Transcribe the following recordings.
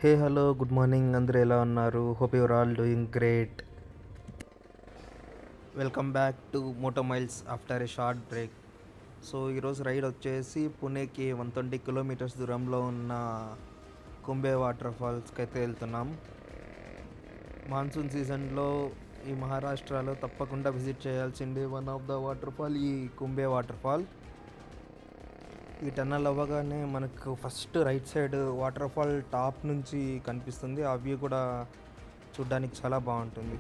Hey hello good morning, అందరూ ఎలా ఉన్నారు? Hope your all doing great. Welcome back to Moto Miles after a short break. So ఈరోజు ride వచ్చేసి పుణేకి 120 kilometres దూరంలో ఉన్న కుంబే వాటర్ ఫాల్స్కి అయితే వెళ్తున్నాం. మాన్సూన్ సీజన్లో ఈ మహారాష్ట్రలో తప్పకుండా విజిట్ చేయాల్సింది one of the water fall ఈ కుంబే వాటర్ ఫాల్. ఈ టన్నల్ అవ్వగానే మనకు first right side water fall top నుంచి కనిపిస్తుంది. ఆ వ్యూ కూడా చూడ్డానికి చాలా బాగుంటుంది.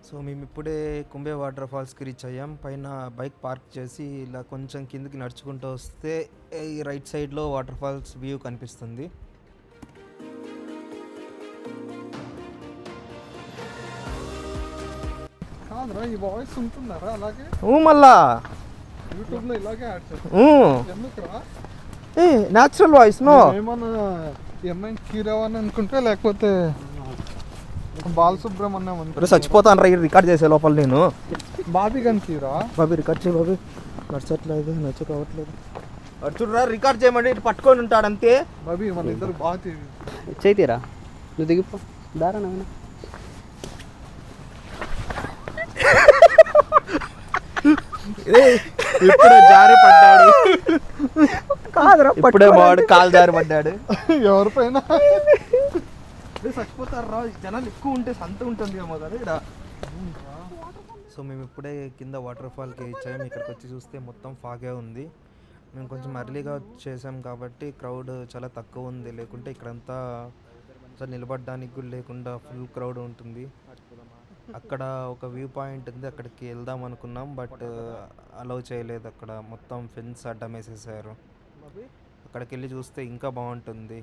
సో మేము ఇప్పుడే కుంబే వాటర్ ఫాల్స్కి రీచ్ అయ్యాం. పైన బైక్ పార్క్ చేసి ఇలా కొంచెం కిందకి నడుచుకుంటూ వస్తే ఈ రైట్ సైడ్లో వాటర్ ఫాల్స్ వ్యూ కనిపిస్తుంది. కాదురా ఈ వాయిస్ ఉంటుందారా అలాగే మళ్ళా యూట్యూబ్లో ఇలాగే యాడ్ చేస్తాను. ఎందుకురా న్యాచురల్ వాయిస్ నో ఏమన్నా ఎంఐ కీరవని అనుకుంటే లేకపోతే బాలసుబ్రహ్మణ్యం అనుకుంటా. చచ్చిపోతాను రికార్డ్ చేసే లోపల నేను. బాబీ గన్ కీరా బాబీ రికార్డ్ చేయ బాబీ, నచ్చట్లేదు నచ్చకపోవట్లేదు. చూడరా రికార్డ్ చేయమంటే ఇటు పట్టుకొని ఉంటాడు అంతే. బాబీ మన ఇద్దరు బాగా చైతీరా నువ్వు దిగిపో దారా నవ్వునా ఇప్పుడే జారి పడ్డాడు. కాదురా ఇప్పుడే వాడు కాలు జారి పడ్డాడు. ఎవరిపైన చచ్చిపోతారు రా, జనాలు ఎక్కువ ఉంటే సంత ఉంటుంది ఏమో కదా ఇక్కడ. సో మేము ఇప్పుడే కింద వాటర్ ఫాల్కి ఇచ్చాము. ఇక్కడికి వచ్చి చూస్తే మొత్తం ఫాగే ఉంది. మేము కొంచెం ఎర్లీగా చేసాం కాబట్టి క్రౌడ్ చాలా తక్కువ ఉంది. లేకుంటే ఇక్కడంతా అసలు నిలబడడానికి కూడా లేకుండా ఫుల్ క్రౌడ్ ఉంటుంది. అక్కడ ఒక వ్యూ పాయింట్ ఉంది, అక్కడికి వెళ్దాం అనుకున్నాం బట్ అలౌ చేయలేదు. అక్కడ మొత్తం ఫెన్స్ అడ్డం వేసేసారు. అక్కడికి వెళ్ళి చూస్తే ఇంకా బాగుంటుంది.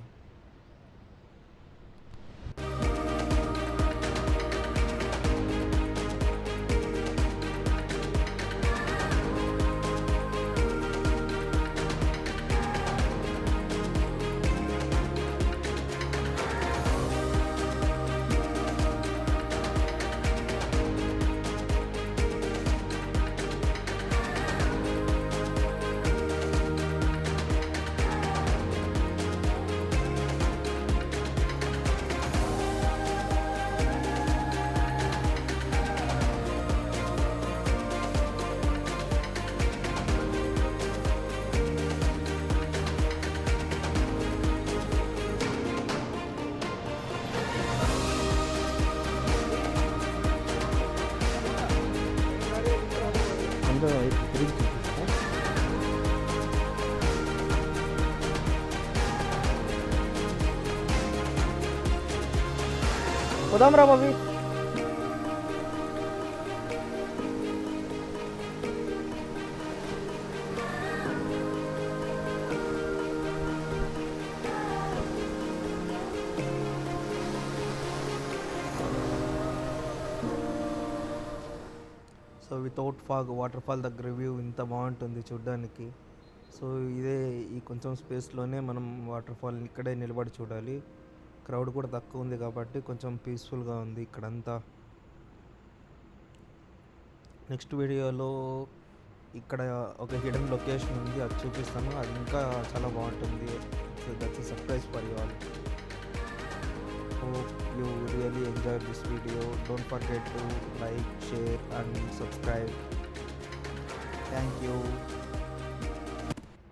పోదాం రా Bobby. So without fog water fall దగ్గర వ్యూ ఇంత బాగుంటుంది చూడడానికి. సో ఇదే ఈ కొంచెం స్పేస్లోనే మనం వాటర్ ఫాల్ని ఇక్కడే నిలబడి చూడాలి. క్రౌడ్ కూడా తక్కువ ఉంది కాబట్టి కొంచెం పీస్ఫుల్గా ఉంది ఇక్కడంతా. నెక్స్ట్ వీడియోలో ఇక్కడ ఒక హిడెన్ లొకేషన్ ఉంది, అది చూపిస్తాను. అది ఇంకా చాలా బాగుంటుంది. That's a surprise for you all. Hope you really enjoyed this video. Don't forget to like, share and subscribe. Thank you.